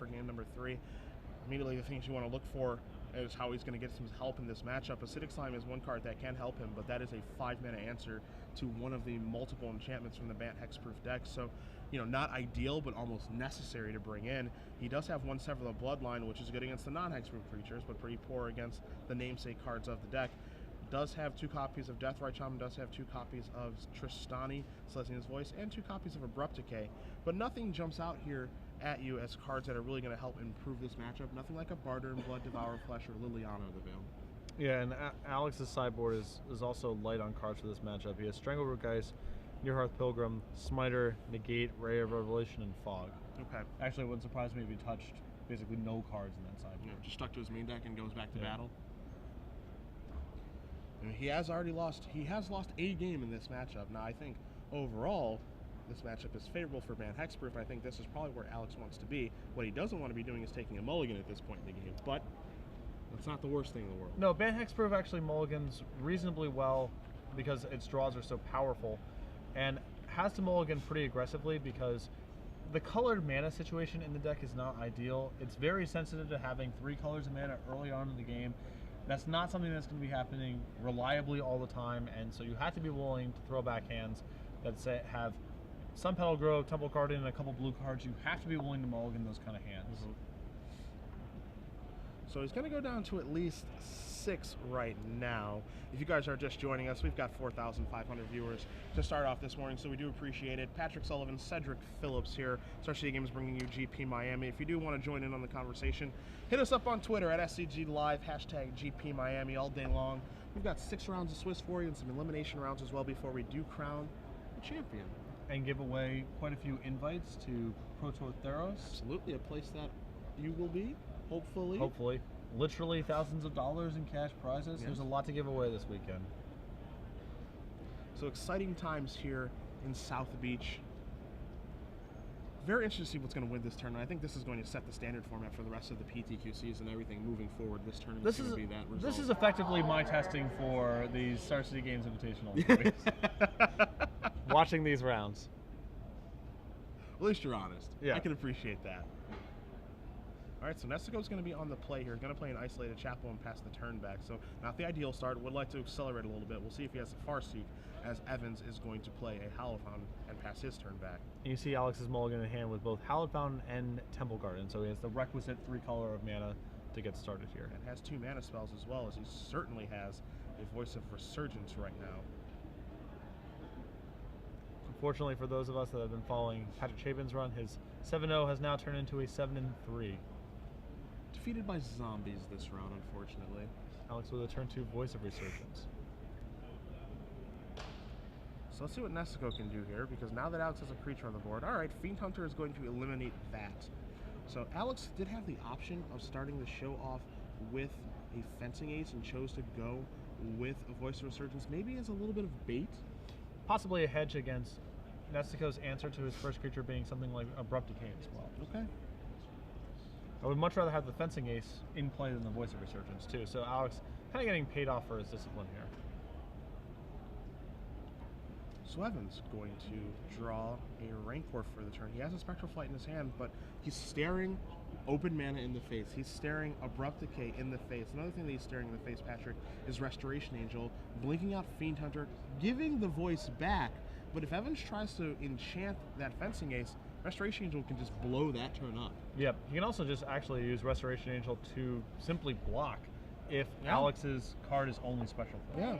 for game number 3. Immediately, the things you want to look for is how he's going to get some help in this matchup. Acidic Slime is one card that can help him, but that is a 5-mana answer to one of the multiple enchantments from the Bant Hexproof deck. So, not ideal, but almost necessary to bring in. He does have one Sever the Bloodline, which is good against the non-Hexproof creatures, but pretty poor against the namesake cards of the deck. Does have 2 copies of Deathrite Shaman, does have 2 copies of Tristani, Celestine's Voice, and 2 copies of Abrupt Decay. But nothing jumps out here at you as cards that are really going to help improve this matchup. Nothing like a Barter and Blood Devourer Flesh or Liliana of the Veil. Yeah, and Alex's sideboard is also light on cards for this matchup. He has Strangleroot Geist, Nearhearth Pilgrim, Smiter, Negate, Ray of Revelation, and Fog. Okay. Actually, it wouldn't surprise me if he touched basically no cards in that sideboard. Just stuck to his main deck and goes back to battle. I mean, he has lost a game in this matchup. Now, I think overall, this matchup is favorable for Bant Hexproof. I think this is probably where Alex wants to be. What he doesn't want to be doing is taking a mulligan at this point in the game, but it's not the worst thing in the world. No, Bant Hexproof actually mulligans reasonably well because its draws are so powerful, and has to mulligan pretty aggressively because the colored mana situation in the deck is not ideal. It's very sensitive to having 3 colors of mana early on in the game. That's not something that's going to be happening reliably all the time, and so you have to be willing to throw back hands that have Sun Petal Grove, Temple Guardian, and a couple blue cards. You have to be willing to mulligan those kind of hands. So he's going to go down to at least 6 right now. If you guys are just joining us, we've got 4,500 viewers to start off this morning, so we do appreciate it. Patrick Sullivan, Cedric Phillips here. Star City Games bringing you GP Miami. If you do want to join in on the conversation, hit us up on Twitter at SCG Live, hashtag GP Miami all day long. We've got 6 rounds of Swiss for you and some elimination rounds as well before we do crown the champion. And give away quite a few invites to Pro Tour Theros. Absolutely, a place that you will be. Hopefully. Hopefully. Literally thousands of dollars in cash prizes. Yes. There's a lot to give away this weekend. So exciting times here in South Beach. Very interested to see what's going to win this tournament. I think this is going to set the standard format for the rest of the PTQCs and everything moving forward. This tournament is going to be that result. This is effectively my testing for the Star City Games Invitational. Watching these rounds. At least you're honest. Yeah. I can appreciate that. All right, so Nestico's going to be on the play here. Going to play an Isolated Chapel and pass the turn back. So not the ideal start. Would like to accelerate a little bit. We'll see if he has a Farseek, as Evans is going to play a Hallowed Fountain and pass his turn back. And you see Alex's mulligan in hand with both Hallowed Fountain and Temple Garden. So he has the requisite 3 color of mana to get started here. And has 2 mana spells as well, as he certainly has a Voice of Resurgence right now. Unfortunately for those of us that have been following Patrick Chapin's run, his 7-0 has now turned into a 7-3. Defeated by zombies this round, unfortunately. Alex with a turn 2 Voice of Resurgence. So let's see what Nestico can do here, because now that Alex has a creature on the board, all right, Fiend Hunter is going to eliminate that. So Alex did have the option of starting the show off with a Fencing Ace and chose to go with a Voice of Resurgence, maybe as a little bit of bait. Possibly a hedge against Nestico's answer to his first creature being something like Abrupt Decay as well. Okay. I would much rather have the Fencing Ace in play than the Voice of Resurgence too. So Alex kind of getting paid off for his discipline here. So Evans going to draw a Rancor for the turn. He has a Spectral Flight in his hand, but he's staring open mana in the face. He's staring Abrupt Decay in the face. Another thing that he's staring in the face, Patrick, is Restoration Angel, blinking out Fiend Hunter, giving the voice back. But if Evans tries to enchant that Fencing Ace, Restoration Angel can just blow that turn up. Yep. He can also just actually use Restoration Angel to simply block if Alex's card is only special. Yeah.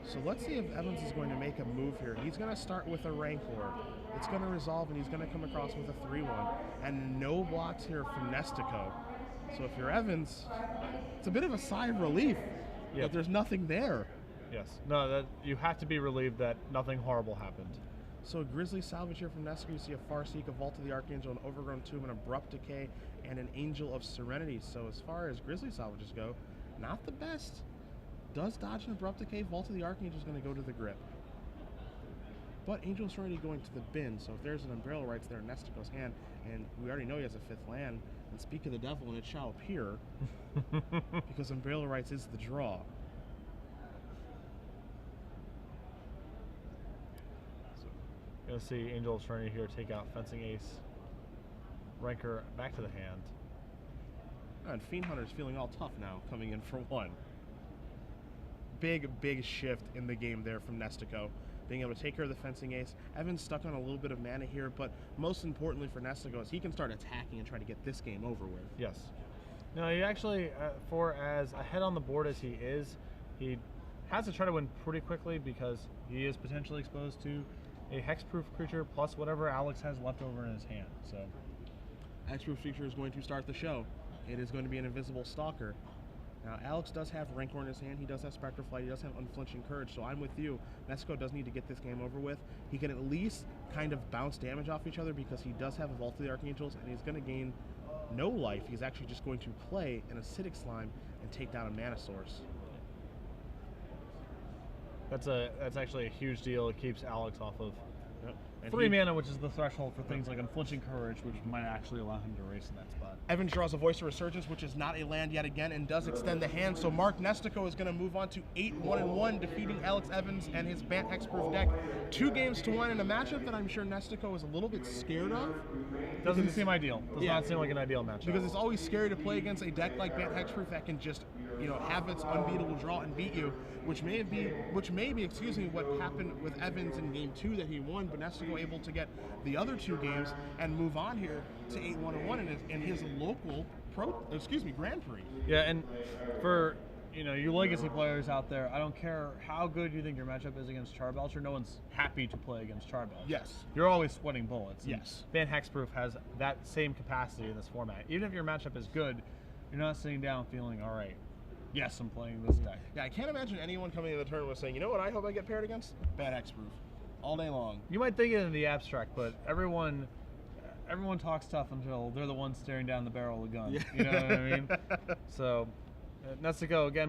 So let's see if Evans is going to make a move here. He's going to start with a Rancor. It's going to resolve, and he's going to come across with a 3-1. And no blocks here from Nestico. So if you're Evans, it's a bit of a sigh of relief that there's nothing there. Yes. No, you have to be relieved that nothing horrible happened. So a Grizzly Salvage here from Nestico. You see a Farseek, a Vault of the Archangel, an Overgrown Tomb, an Abrupt Decay, and an Angel of Serenity. So as far as Grizzly Salvages go, not the best. Does dodge an Abrupt Decay. Vault of the Archangel is going to go to the grip. But Angel of Serenity going to the bin. So if there's an Umbrella Rights there in Nestico's hand, and we already know he has a 5th land, and speak of the devil, and it shall appear, because Umbrella Rights is the draw. Gonna see Angel of Serenity here take out Fencing Ace. Ranker back to the hand. And Fiend Hunter's feeling all tough now, coming in for 1. Big shift in the game there from Nestico. Being able to take care of the Fencing Ace. Evan's stuck on a little bit of mana here, but most importantly for Nestico is he can start attacking and try to get this game over with. Yes. No, he actually, for as ahead on the board as he is, he has to try to win pretty quickly because he is potentially exposed to a hexproof creature plus whatever Alex has left over in his hand. So, Hexproof creature is going to start the show. It is going to be an Invisible Stalker. Now, Alex does have Rancor in his hand. He does have Spectre Flight. He does have Unflinching Courage. So I'm with you. Nestico does need to get this game over with. He can at least kind of bounce damage off each other because he does have a Vault of the Archangels, and he's going to gain no life. He's actually just going to play an Acidic Slime and take down a Mana Source. that's actually a huge deal. It keeps Alex off of Yep. And 3 mana, which is the threshold for things like Unflinching Courage, which might actually allow him to race in that spot. Evan draws a Voice of Resurgence, which is not a land yet again, and does extend the hand. So Mark Nestico is going to move on to 8-1-1, defeating Alex Evans and his Bant Hexproof deck. 2 games to 1 in a matchup that I'm sure Nestico is a little bit scared of. Doesn't seem ideal. Does not seem like an ideal matchup. Because it's always scary to play against a deck like Bant Hexproof that can just, have its unbeatable draw and beat you, which may be, what happened with Evans in game 2 that he won, but Nestico able to get the other 2 games and move on here to 8-1-1 in his local Grand Prix. Yeah, and for you legacy players out there, I don't care how good you think your matchup is against Charbelcher, no one's happy to play against Charbelcher. Yes. You're always sweating bullets. Yes. Bant Hexproof has that same capacity in this format. Even if your matchup is good, you're not sitting down feeling, all right, yes, I'm playing this deck. Yeah, I can't imagine anyone coming into the tournament saying, you know what I hope I get paired against? Bant Hexproof. All day long. You might think it in the abstract, but everyone talks tough until they're the ones staring down the barrel of the gun. Yeah. You know what I mean? So, Nestico, again,